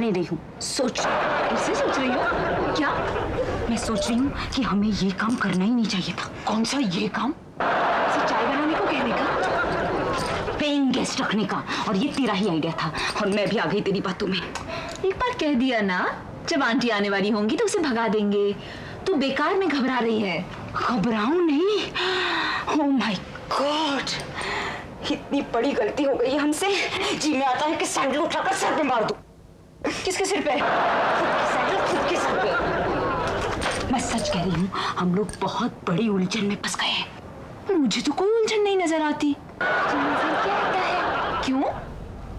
नहीं रही हूँ, सोच रही हो क्या? मैं सोच रही हूँ कि हमें ये काम करना ही नहीं चाहिए था। कौन सा ये काम? चाय बनाने को कहने का, पेइंग गेस्ट रखने का, और ये तेरा ही आइडिया था और मैं भी आ गई तेरी बातों में। एक बार कह दिया ना, जब आंटी आने वाली होंगी तो उसे भगा देंगे। तू बेकार में घबरा रही है। घबराऊं नहीं? ओह माय गॉड, इतनी बड़ी गलती हो गई हमसे। जी में आता है कि सैंडल उठाकर सर पे मार दूं। किसके सिर पे? सैंडल खुद के सर पे। मैं सच कह रही हूँ, हम लोग बहुत बड़ी उलझन में फंस गए हैं। मुझे तो कोई उलझन नहीं नजर आती। नजर क्या आता है? क्यों?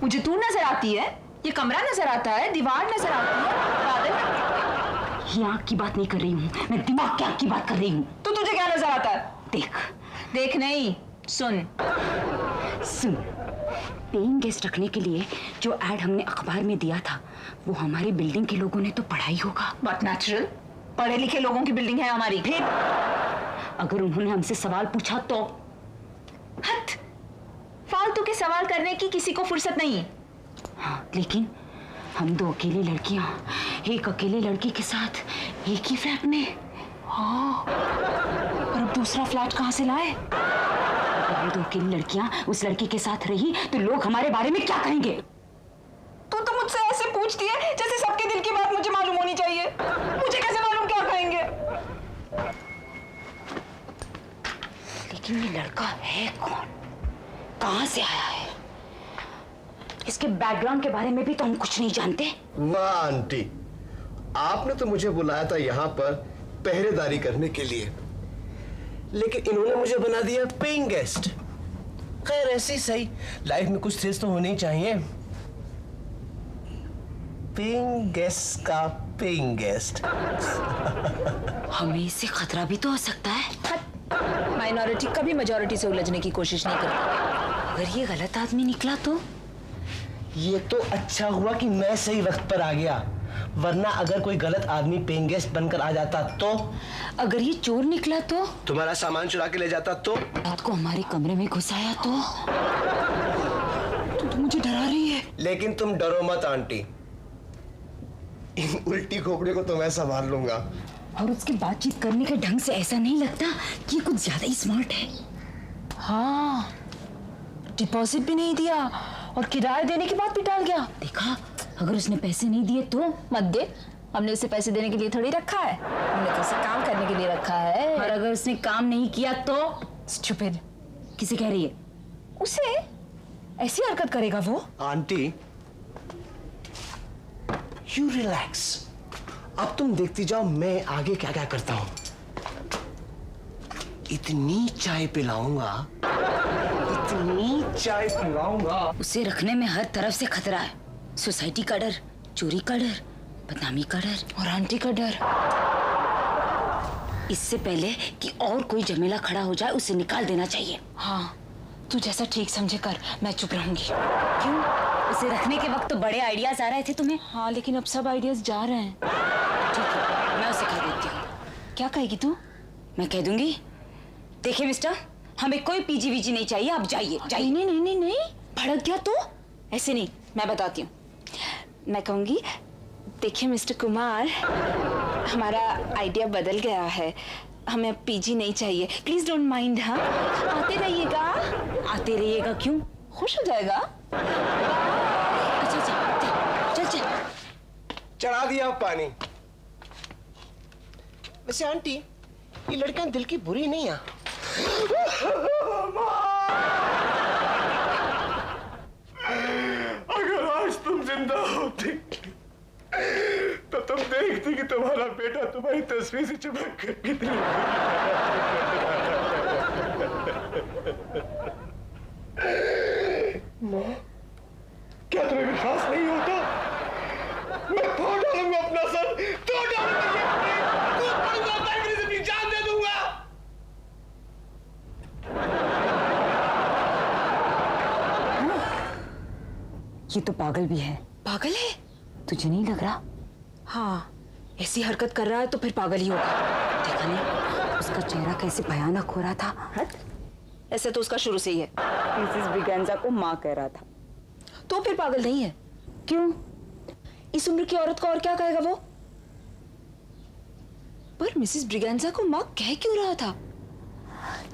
मुझे तू नजर आती है, ये कमरा नजर आता है, दीवार नजर आती है, बादल। ये आँख की बात नहीं कर रही हूँ, मैं दिमाग की आँख की बात कर रही हूँ। तो तुझे क्या नजर आता है? देख नहीं, सुन। पेइंग गेस्ट रखने के लिए जो ऐड हमने अखबार में दिया था, वो हमारी बिल्डिंग के लोगों ने तो पढ़ा ही होगा। बट नेचुरल, पढ़े लिखे लोगों की बिल्डिंग है हमारी। फिर अगर उन्होंने हमसे सवाल पूछा तो? हट, फालतू के सवाल करने की किसी को फुर्सत नहीं। हाँ, लेकिन हम दो अकेली लड़कियां एक अकेले लड़की के साथ एक ही फ्लैट में। हाँ, पर अब दूसरा फ्लैट कहाँ से लाए? अगर हम दो अकेली लड़कियां उस लड़की के साथ रही तो लोग हमारे बारे में क्या कहेंगे? तू तो मुझसे ऐसे पूछती है जैसे सबके दिल की बात मुझे मालूम होनी चाहिए। मुझे कैसे मालूम क्या कहेंगे? लेकिन ये लड़का है कौन, कहां से आया है? इसके बैकग्राउंड के बारे में भी तो हम कुछ नहीं जानते। वाह आंटी, आपने तो मुझे बुलाया था यहाँ पर पहरेदारी करने के लिए, लेकिन इन्होंने मुझे बना दिया पेइंग गेस्ट। खैर ऐसी सही, लाइफ में कुछ चीज तो होनी ही चाहिए। पेइंग गेस्ट का पेइंग गेस्ट। हमें इससे खतरा भी तो हो सकता है। माइनॉरिटी कभी मेजॉरिटी से उलझने की कोशिश नहीं करती। अगर ये गलत आदमी निकला तो? ये तो अच्छा हुआ कि मैं सही वक्त पर आ गया, वरना अगर कोई गलत आदमी पेइंग गेस्ट बनकर आ जाता तो? अगर ये चोर निकला तो? तुम्हारा सामान चुरा के ले जाता तो? रात को हमारे कमरे में घुस आया तो? तू तो मुझे डरा रही है। लेकिन तुम डरो मत आंटी, इन उल्टी खोपड़ी को तो मैं संभाल लूंगा। और उसकी बातचीत करने के ढंग से ऐसा नहीं लगता कि ये कुछ ज्यादा ही स्मार्ट है। हाँ, डिपॉजिट भी नहीं दिया और किराया देने की बात भी टाल गया। देखा, अगर उसने पैसे नहीं दिए तो? मत दे, हमने उसे पैसे देने के लिए थोड़ी रखा है, हमने तो उसे काम करने के लिए रखा है। और अगर उसने काम नहीं किया तो? स्टूपिड। किसे कह रही है? उसे ऐसी हरकत करेगा वो? आंटी यू रिलैक्स, अब तुम देखती जाओ मैं आगे क्या क्या करता हूं। इतनी चाय पिलाऊंगा, इतनी चाय पिलाऊंगा। उसे रखने में हर तरफ से खतरा है। सोसाइटी का डर, चोरी का डर, बदनामी का डर और आंटी का डर। इससे पहले कि और कोई झमेला खड़ा हो जाए, उसे निकाल देना चाहिए। हाँ, तू जैसा ठीक समझे कर, मैं चुप रहूंगी। क्यों? उसे रखने के वक्त तो बड़े आइडियाज आ रहे थे तुम्हें। हाँ, लेकिन अब सब आइडियाज जा रहे हैं। ठीक है, मैं उसे कह देती हूँ। क्या कहेगी तू? मैं कह दूंगी, देखिए मिस्टर, हमें कोई पीजी वीजी नहीं चाहिए, आप जाइए जाइए। नहीं नहीं नहीं नहीं, भड़क गया तो? ऐसे नहीं, मैं बताती हूँ। मैं कहूंगी, देखिए मिस्टर कुमार, हमारा आइडिया बदल गया है, हमें पीजी नहीं चाहिए, प्लीज डोंट माइंड। हाँ, आते रहिएगा। आते रहिएगा क्यों? खुश हो जाएगा। अच्छा चल चल चल। चढ़ा दिया पानी। वैसे आंटी, ये लड़कियां दिल की बुरी नहीं है। अगर आज तुम जिंदा होती तो तुम देखती कि तुम्हारा बेटा तुम्हारी तस्वीर से चिपक कर कितनी। माँ, क्या तुम्हें विश्वास नहीं होता? मैं फोड़ डालूंगा अपना सर, तोड़ डालूंगा, अपनी जान दे दूंगा। ये तो पागल भी है। पागल है? तुझे नहीं लग रहा? हाँ, ऐसी हरकत कर रहा है तो फिर पागल ही होगा। देखा नहीं उसका चेहरा कैसे भयानक हो रहा था? हट, ऐसे तो उसका शुरू से ही है। मिसेस ब्रिगेंजा को माँ कह रहा था। तो फिर पागल नहीं है? क्यों? इस उम्र की औरत को और क्या कहेगा वो? पर मिसेस ब्रिगेंजा को मार्क कह क्यों रहा था?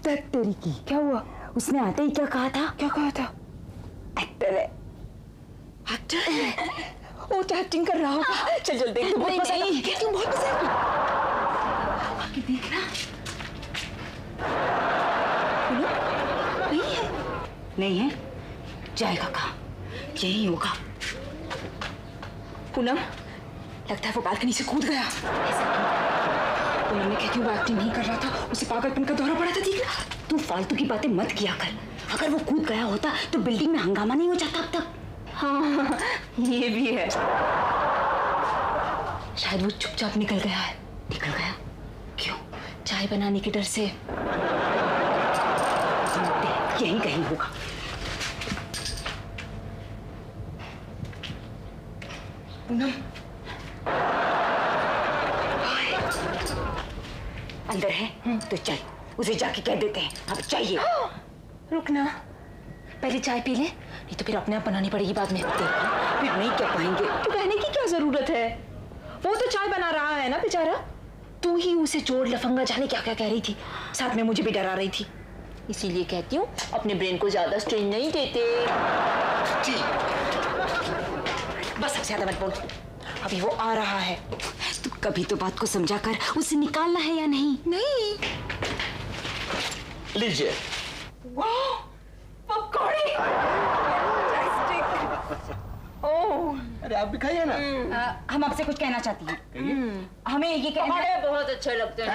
तेरी की क्या हुआ? उसने आते ही क्या कहा था? क्या कहा था? एक्टर है। एक्टर? वो तो एक्टिंग कर रहा होगा। चल चल देख, तो बहुत पसंद है। क्यों बहुत पसंद है? आके देखना। नहीं है। नहीं है? जाएगा कहाँ? यही होगा। पूनम, लगता है वो बालकनी से कूद गया। पूनम ने कहा कि वो एक्टिंग नहीं कर रहा था, उसे पागलपन का दौरा पड़ा था। ठीक है, तू फालतू की बातें मत किया कर। अगर वो कूद गया होता तो बिल्डिंग में हंगामा नहीं हो जाता अब तक। हाँ, ये भी है। शायद वो चुपचाप निकल गया है। निकल गया? क्यों? चाय बनाने के डर से। यही कहीं होगा। पूनम, अंदर है तो चल, उसे जाके कह देते हैं अब चाहिए। रुकना, पहले चाय पी ले, नहीं तो फिर अपने आप बनानी पड़ेगी बाद में। फिर नहीं क्या पाएंगे? तो कहने की क्या जरूरत है? वो तो चाय बना रहा है ना बेचारा। तू ही उसे चोर लफंगा जाने क्या क्या कह रही थी, साथ में मुझे भी डरा रही थी। इसीलिए कहती हूँ अपने ब्रेन को ज्यादा स्ट्रेन नहीं देते। बस अब ज्यादा मत बोल, अभी वो आ रहा है। तू कभी तो बात को समझा कर, उसे निकालना है या नहीं? नहीं। लीजिए। वाह, पकौड़े। ओह, अरे आप भी खाइए ना। हम आपसे कुछ कहना चाहती हैं। हमें ये कहना है। बहुत अच्छे लगते हैं।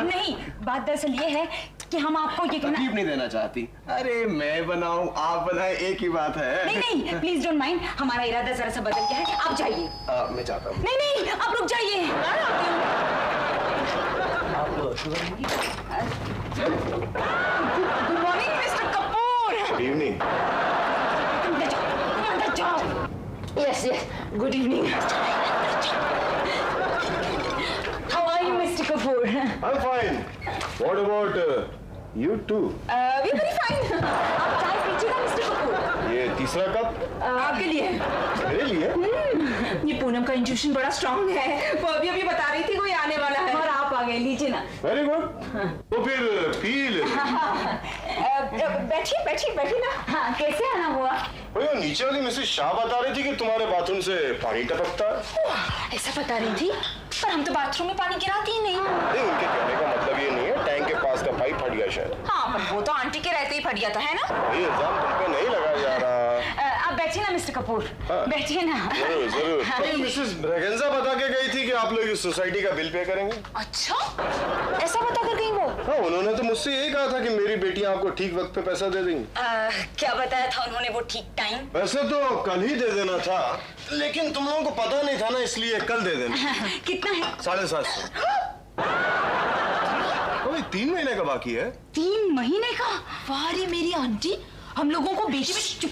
नहीं, बात दरअसल ये है कि हम आपको ये कहना। तकलीफ नहीं देना चाहती। अरे मैं बनाऊं आप बनाए एक ही बात है। नहीं नहीं, प्लीज डोंट माइंड, हमारा इरादा जरा सा बदल गया है, आप जाइए। मैं चाहता हूँ। नहीं नहीं, आप रुक जाइए। Good morning mister Kapoor. Good evening. अंदर जाओ। Yes yes, good evening. How are you mister Kapoor? I'm fine. What about you too? We very fine. आप चाय पीजिएगा मिस्टर कपूर। ये तीसरा कप आपके लिए। मेरे लिए? ये पूनम का इंट्यूशन बड़ा स्ट्रांग है, वो अभी अभी बता रही थी कोई आने वाला है। और आप आ गए, लीजिए ना। Very good. तो फिर पी ले। बैठिए बैठिए बैठिए ना। हाँ, कैसे आना हुआ? भैया नीचे वाली मिसेस शाह बता रही थी कि तुम्हारे बाथरूम से पानी टपकता है। ऐसा बता रही थी, पर हम तो बाथरूम में पानी गिराती ही नहीं। नहीं, उनके कहने का मतलब ये नहीं है, टैंक के पास का पाइप फट गया शायद। हाँ, पर वो तो आंटी के रहते ही फट गया था, है ना? ये इल्जाम तुम पे नहीं लगाया जा रहा। आप बैठिए ना मिस्टर कपूर, हाँ। बैठिए ना। जरूर जरूर। तो मिसेस ब्रेगेंजा बता के गई थी कि आप लोग इस सोसाइटी का बिल पे करेंगे। अच्छा, ऐसा बता कर गई वो? हाँ, उन्होंने तो मुझसे यही कहा था कि मेरी बेटियां आपको ठीक वक्त पे पैसा दे देंगी। क्या बताया था उन्होंने वो ठीक टाइम? वैसे तो कल ही दे देना था, लेकिन तुम लोगों को पता नहीं था ना, इसलिए कल दे देना। कितना है? 750। अभी 3 महीने का बाकी है। 3 महीने का? वाह रे मेरी आंटी, हम लोगों को बीच में चुप।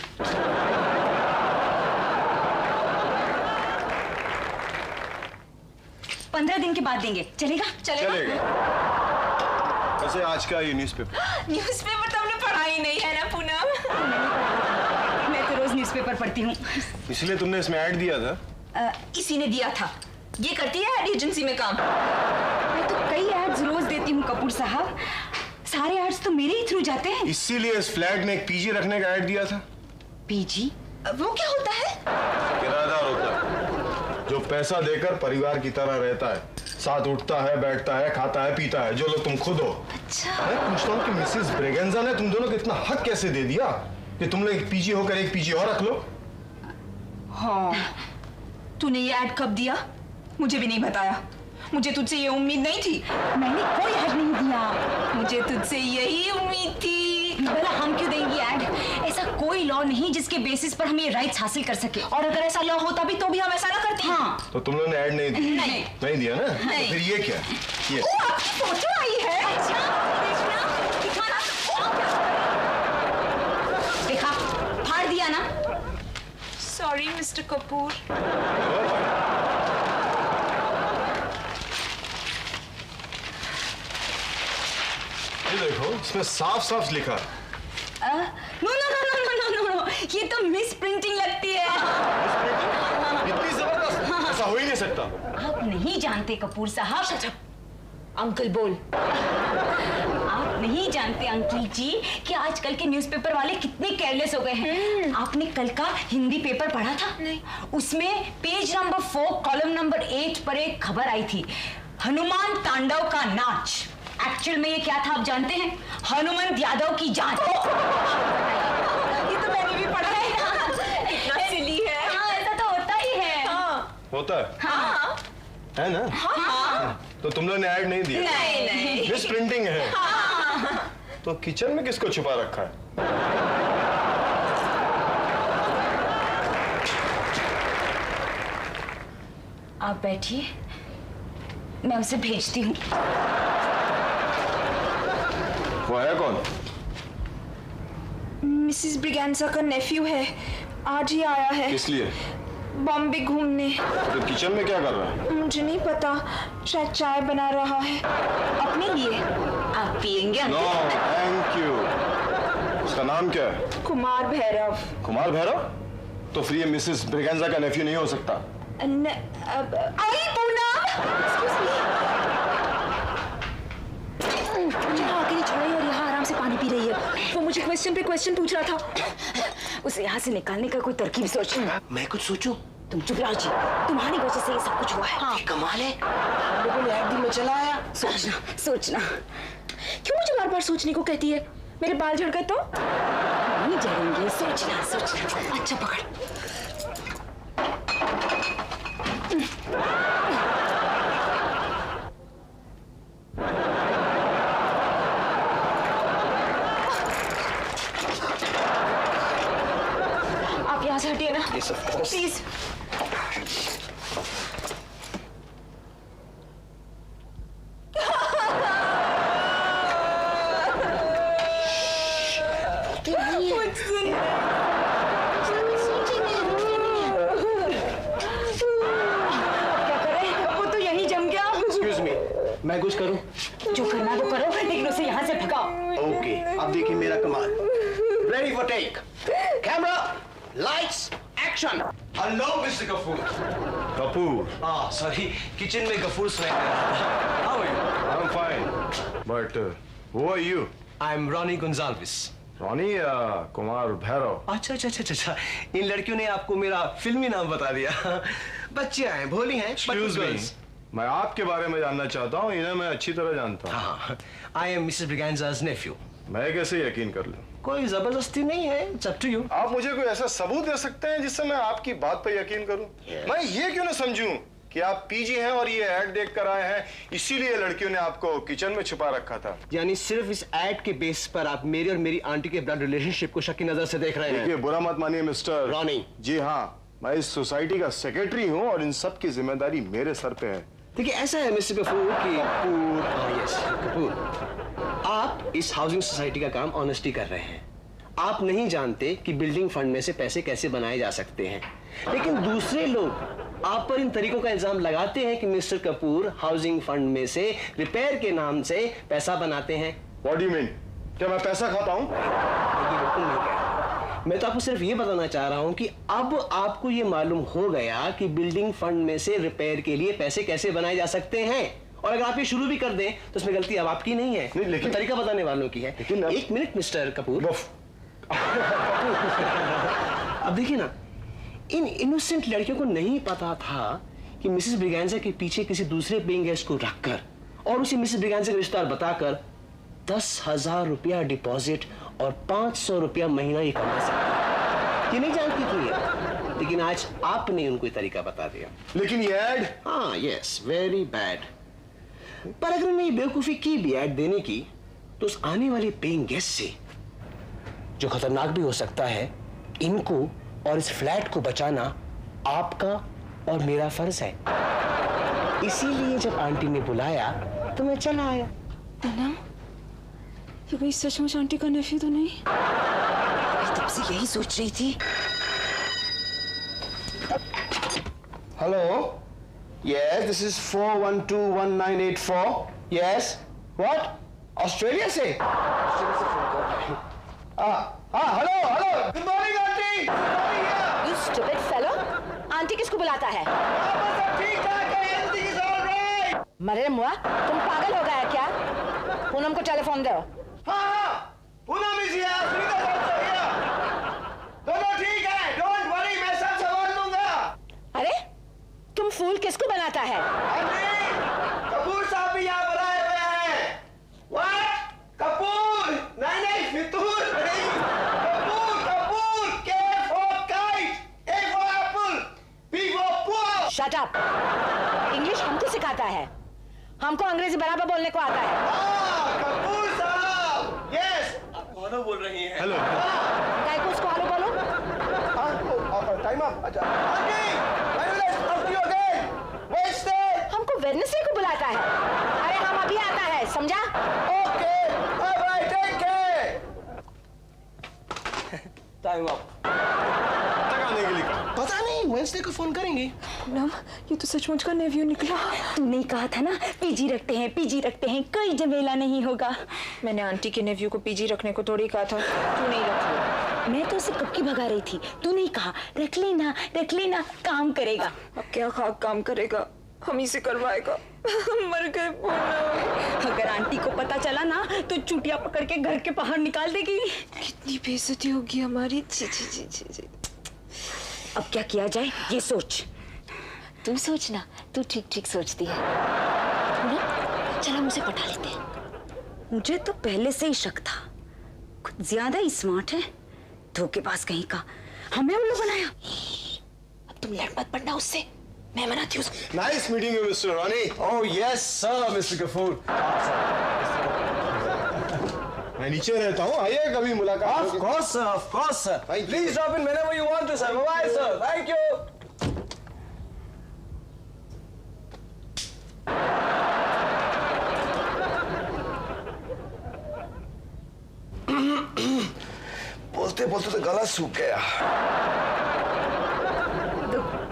15 दिन के बाद देंगे, चलेगा? चलेगा। वैसे आज का ये न्यूज़पेपर। न्यूज़पेपर तो हमने पढ़ा ही नहीं है ना पूनम। मैं तो रोज न्यूज़पेपर पढ़ती हूँ। इसलिए तुमने इसमें ऐड दिया था? इसी ने दिया था। ये करती है एड एजेंसी में काम। मैं तो कई एड्स रोज देती हूँ कपूर साहब, सारे एड्स तो मेरे ही थ्रू जाते हैं। इसीलिए इस फ्लैट में एक पीजी रखने का ऐड दिया था। पीजी? वो क्या होता है? किराएदार होता है जो पैसा देकर परिवार की तरह रहता है, साथ उठता है, बैठता है, खाता है, पीता है, जो लोग तुम खुद हो। अच्छा। मैं पूछता हूँ कि मिसेस ब्रेगेंजा ने तुम दोनों को इतना हक कैसे दे दिया कि तुम लोग एक पीजी होकर एक पीजी और रख लो? हाँ, तूने ये ऐड कब दिया? मुझे भी नहीं बताया। मुझे तुझसे ये उम्मीद नहीं थी। मैंने कोई ऐड नहीं दिया। मुझे तुझसे यही उम्मीद थी। भला हम क्यों देंगे ऐड? ऐसा कोई लॉ नहीं जिसके बेसिस पर हम ये राइट्स हासिल कर सके। और अगर ऐसा लॉ होता भी तो भी हम ऐसा ना करते। हाँ। तो तुम लोगों ने ऐड नहीं दी? नहीं दिया ना? नहीं। तो फिर ये क्या? ये ओ, आपकी फोटो आई है। अच्छा, दिखाना। देखा, फाड़ दिया ना? Sorry mister Kapoor. ये देखो, इसमें साफ साफ लिखा। No no no no no no no, ये तो मिस प्रिंटिंग लगती है। इतनी जबरदस्त, ऐसा हो ही नहीं सकता। आप नहीं जानते कपूर साहब। अंकल बोल। आप नहीं जानते अंकल जी कि आजकल के न्यूज़पेपर वाले कितने केयरलेस हो गए हैं। आपने कल का हिंदी पेपर पढ़ा था? नहीं। उसमें पेज नंबर 4 कॉलम नंबर 8 पर एक खबर आई थी, हनुमान तांडव का नाच। एक्चुअल में ये क्या था आप जानते हैं? हनुमंत यादव की जांच। ये तो मैंने भी पढ़ा है ना। कितना सिली है। हाँ, ऐसा तो होता ही है। होता है? हाँ है ना? हाँ। तो तुम लोगों ने ऐड नहीं दिया? नहीं नहीं। मिस प्रिंटिंग है। तो किचन में किसको छुपा रखा है? आप बैठिए, मैं उसे भेजती हूँ। वो है कौन? मिसेस ब्रिगेंजा का नेफ्यू है, आज ही आया है किस लिए? बॉम्बे घूमने। तो किचन में क्या कर रहा है? मुझे नहीं पता, शायद चाय बना रहा है अपने लिए। आप पियेंगे? No thank you. उसका नाम क्या है? कुमार भैरव। कुमार भैरव? तो फिर ये मिसेस ब्रिगेंजा का नेफ्यू नहीं हो सकता। आई पूनम, एक्सक्यूज मी। मुझे अकेली छोड़ी और यहाँ आराम से पानी पी रही है। वो मुझे क्वेश्चन पे क्वेश्चन पूछ रहा था। उसे यहाँ से निकालने का कोई तरकीब सोच। मैं कुछ सोचूं? तुम चुप रहो जी, तुम्हारी वजह से ये सब कुछ हुआ है। ये कमाल है, हम लोगों ने एक दिन में चला आया। सोचना। क्यों मुझे बार बार सोचने को कहती है? मेरे बाल झड़ गए तो? नहीं जलेंगे, सोचना। अच्छा पकड़। आप यहाँ से हटिए ना प्लीज। एक्सक्यूज मी, मैं कुछ करूं? जो करना है वो करो, लेकिन उसे यहाँ से भगाओ। ओके, अब देखिए मेरा कमाल। Ready for take, camera, lights, action. Hello mister Gafoor. Kapoor. Sorry, kitchen में गफूर स्वैग कर रहा था। How are you? I am fine, but who are you? I am Ronnie Gonsalves. Ronnie या कुमार भैरव? अच्छा, इन लड़कियों ने आपको मेरा फिल्मी नाम बता दिया। बच्चियां हैं, भोली हैं, Excuse me, मैं आपके बारे में जानना चाहता हूँ, इन्हें मैं अच्छी तरह जानता हूँ। हाँ, आई एम मिसेस ब्रिगेंजा's nephew। मैं कैसे यकीन कर लूँ? कोई जबरदस्ती नहीं है, it's up to you। आप मुझे कोई ऐसा सबूत दे सकते हैं जिससे मैं आपकी बात पर यकीन करूं? मैं ये क्यों ना समझूं कि आप पीजी हैं और ये ऐड देख कर आए हैं, इसीलिए लड़कियों ने आपको किचन में छुपा रखा था। यानी सिर्फ इस ऐड के बेस पर आप मेरी और मेरी आंटी के ब्लड रिलेशनशिप को शक की नजर से देख रहे हैं? देखिए, बुरा मत मानिए मिस्टर रॉनी। जी हाँ, मैं इस सोसाइटी का सेक्रेटरी हूँ और इन सब की जिम्मेदारी मेरे सर पे है। देखिए, ऐसा है मिस्टर कपूर कि कपूर, आप इस हाउसिंग सोसाइटी का काम ऑनेस्टी कर रहे हैं। आप नहीं जानते कि बिल्डिंग फंड में से पैसे कैसे बनाए जा सकते हैं, लेकिन दूसरे लोग आप पर इन तरीकों का इल्जाम लगाते हैं कि मिस्टर कपूर हाउसिंग फंड में से रिपेयर के नाम से पैसा बनाते हैं। What do you mean? क्या मैं पैसा खाता हूँ? ये बिल्कुल नहीं कह रहा। मैं तो आपको सिर्फ ये बताना चाह रहा हूँ कि अब आपको ये मालूम हो गया कि बिल्डिंग फंड में से रिपेयर के लिए पैसे कैसे बनाए जा सकते हैं, और अगर आप ये शुरू भी कर दें तो इसमें गलती अब आपकी नहीं है, नहीं, लेकिन तो तरीका बताने वालों की है। लेकिन एक मिनट मिस्टर कपूर। अब देखिए ना, इन इनोसेंट लड़कियों को नहीं पता था कि मिसेस ब्रिगेंजा के पीछे किसी दूसरे पेइंग गेस्ट को रखकर और उसे मिसेस ब्रिगेंजा का रिश्ता बताकर 10,000 रुपया डिपॉजिट और 500 रुपया महीना ही कमा सकती। ये नहीं जानती थी ये, लेकिन आज आपने उनको ये तरीका बता दिया। लेकिन ये ऐड? हाँ, यस, वेरी बैड। पर अगर मैं ये बेवकूफी की भी ऐड देने की, तो उस आने वाले पेइंग गेस्ट से, जो खतरनाक भी हो सकता है, इनको और इस फ्लैट को बचाना आपका और मेरा फर्ज है। इसीलिए जब आंटी ने बुलाया तो मैं चला आया। पूनम, ये कोई सचमुच आंटी का नेफ्यू तो नहीं? मैं तब से यही सोच रही थी। Hello, yes, this is 4121984। Yes, what? Australia से? Hello, good morning aunty. You stupid fellow! Aunty किसको बुलाता है? मरे मुआ, तुम पागल हो गया क्या? पूनम को टेलीफोन दो। पूनम इज हियर, सुनीता बात कर रही दोनों ठीक है, डोंट वरी, मैं सब संभाल लूंगा। अरे तुम फूल किसको बनाता है? कपूर साहब भी यहाँ बुलाए हुए हैं। What? कपूर? नहीं फितूर नहीं। Kapoor, K for kite, A for apple, P for poor। Shut up! English हमको सिखाता है, हमको अंग्रेजी बराबर बोलने को आता है। कपूर साहब, yes। आप कौन बोल रही हैं? हेलो। काय को उसको हेलो बोलो? Time up. अच्छा। हमको वेडनेसडे को बुलाता है। अरे हम अभी आता है, समझा? Okay, bye bye, take care. Time up. तक आने के लिए कहा। पता नहीं, वेडनेसडे को फोन करेंगे। पूनम, ये तो सचमुच का नेव्यू निकला। तूने कहा था ना पीजी रखते हैं, कोई झमेला नहीं होगा। मैंने आंटी के नेव्यू को पीजी रखने को थोड़ी कहा था, तू नहीं रखी। मैं तो उसे कब की भगा रही थी, तूने कहा रख लेना, काम करेगा। अब क्या खाक काम करेगा, हम ही से करवाएगा। मर गए पूनम। अगर आंटी को पता चला ना तो चुटिया पकड़ के घर के बाहर निकाल देगी। कितनी बेइज्जती होगी हमारी। जी। अब क्या किया जाए ये सोच। तू सोचना, तू ठीक सोचती है। चलो मुझे पटा लेते हैं। मुझे तो पहले से ही शक था, कुछ ज्यादा ही स्मार्ट है, धोखेबाज कहीं का, हमें उल्लू बनाया। अब तुम लड़ मत पड़ना उससे, मैं मनाती हूँ। Nice meeting you mister Rani. Oh yes sir, mister Gafoor. मैं नीचे रहता हूँ, आइए कभी मुलाकात Of course sir. Please drop in whenever you want to, sir. Bye sir. Thank you. बोलते तो गला सूख गया।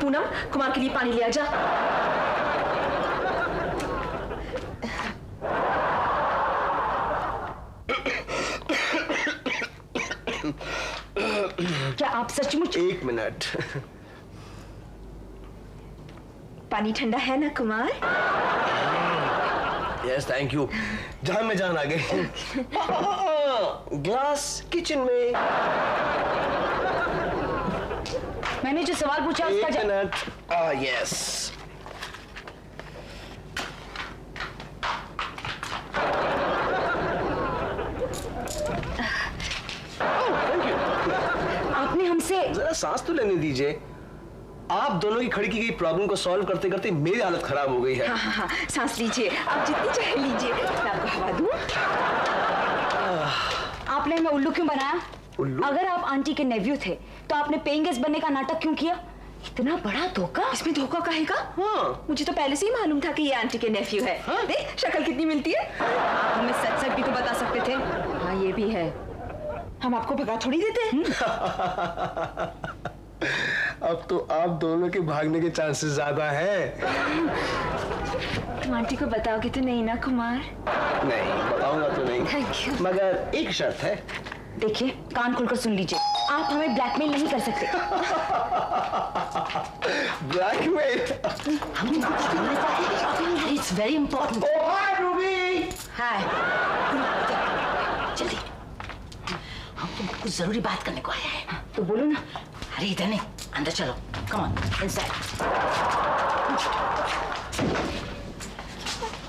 पूनम, कुमार के लिए पानी ले आजा। क्या आप सचमुच? 1 मिनट। पानी ठंडा है ना कुमार? Yes thank you. जान में जान आ गई। ग्लास किचन में। मैंने जो सवाल पूछा उसका 1 मिनट। यस। आपने हमसे जरा सांस तो लेने दीजिए। आप दोनों की खड़ी की गई प्रॉब्लम को सॉल्व करते करते मेरी हालत खराब हो गई है। हाँ, सांस लीजिए, आप जितनी चाहे लीजिए। मैं आपको हवा दूं? आपने हमें उल्लू क्यों बनाया? उल्लू? अगर आप आंटी के नेव्यू थे तो आपने पेइंग गेस्ट बनने का नाटक क्यों किया? इतना बड़ा धोखा। इसमें धोखा काहेगा? हाँ। मुझे तो पहले से ही मालूम था कि ये आंटी के नेफ्यू है। हाँ? देख शक्ल कितनी मिलती है। आप हमें सच भी तो बता सकते थे। हाँ ये भी है, हम आपको भगा थोड़ी देते हैं। अब तो आप दोनों के भागने के चांसेस ज्यादा हैं। तुम आंटी को बताओगे तो नहीं ना कुमार? नहीं बताऊंगा तो नहीं। Thank you. मगर एक शर्त है। देखिए कान खोलकर सुन लीजिए, आप हमें ब्लैकमेल नहीं कर सकते। Blackmail? It's very important. Oh hi Ruby. Hi, जल्दी, हम तुमको कुछ जरूरी बात करने को आया है। तो बोलो ना। अरे इधर नहीं, अंदर चलो। Come on, inside.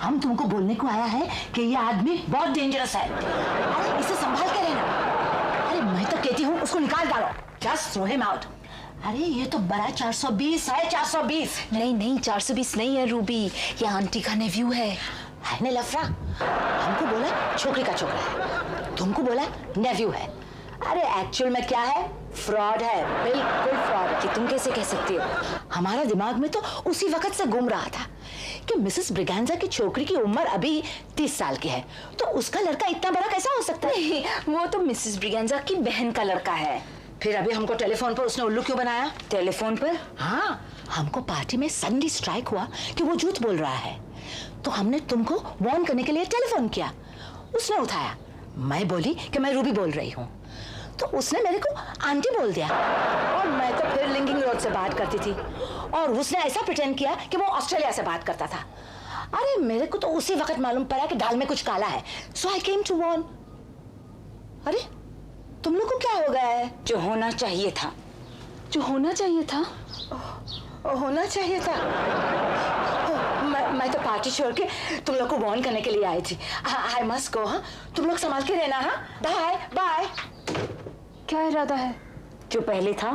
हम तुमको बोलने को आया है कि ये आदमी बहुत डेंजरस है। अरे इसे संभाल के रहना। अरे मैं तो कहती हूँ उसको निकाल डालो। Just throw him out. अरे ये तो बड़ा 420 है, 420। नहीं 420 नहीं है रूबी, ये आंटी का नेफ्यू है। ने लफड़ा हमको बोला छोकरी का छोकरा है, तुमको बोला नेव्यू है। अरे एक्चुअल में क्या है? फ्रॉड है, बिल्कुल फ्रॉड है। कि तुम कैसे कह सकती हो? हमारा दिमाग में तो उसी वक्त से घूम रहा था कि मिसेस ब्रिगेंजा की छोकरी की उम्र अभी 30 साल की है, तो उसका लड़का इतना बड़ा कैसा हो सकता है? नहीं, वो तो मिसेस ब्रिगेंजा की बहन का लड़का है। फिर अभी हमको टेलीफोन पर उसने उल्लू क्यों बनाया? टेलीफोन पर? हाँ, हमको पार्टी में सडनली स्ट्राइक हुआ कि वो झूठ बोल रहा है, तो हमने तुमको वार्न करने के लिए टेलीफोन किया। उसने उठाया, मैं बोली कि मैं रूबी बोल रही हूँ, तो उसने मेरे को आंटी बोल दिया और मैं तो फिर लिंकिंग रोड से बात करती थी और उसने ऐसा प्रिटेंड किया कि वो ऑस्ट्रेलिया से बात करता था। अरे मेरे को तो उसी वक्त मालूम पड़ा कि दाल में कुछ काला है, सो आई केम टू वॉर्न। अरे तुम लोग को क्या हो गया है? जो होना चाहिए था, जो होना चाहिए था, होना चाहिए था। मैं तो पार्टी छोड़ के तुम लोग को वॉर्न करने के लिए आई थी। I must go. हाँ, तुम लोग संभाल के रहना। हाँ, बाय बाय। क्या इरादा है? जो पहले था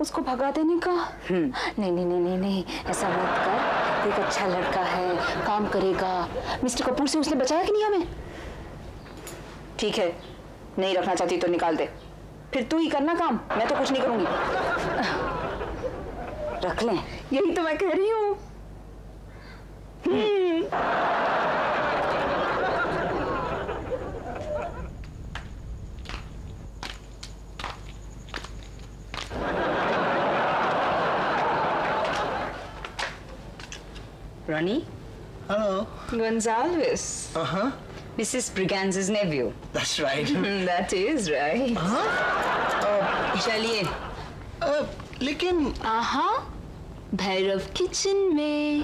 उसको भगा देने का? नहीं नहीं नहीं नहीं नहीं, ऐसा मत कर। एक अच्छा लड़का है, काम करेगा। मिस्टर कपूर से उसने बचाया कि नहीं हमें? ठीक है, नहीं रखना चाहती तो निकाल दे। फिर तू ही करना काम, मैं तो कुछ नहीं करूंगी। रख लें, यही तो मैं कह रही हूँ। Ronnie? Hello. Gonzalez. Uh-huh. Mrs. Briganza's nephew. That's right. That is right. चलिए। लेकिन भैरव किचन में।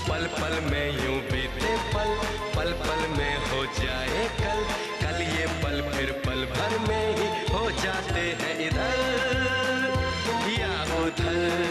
पल पल में यूं बीते पल, पल पल में हो जाए कल, कल ये पल फिर पल भर में ही हो जाते हैं इधर या उधर।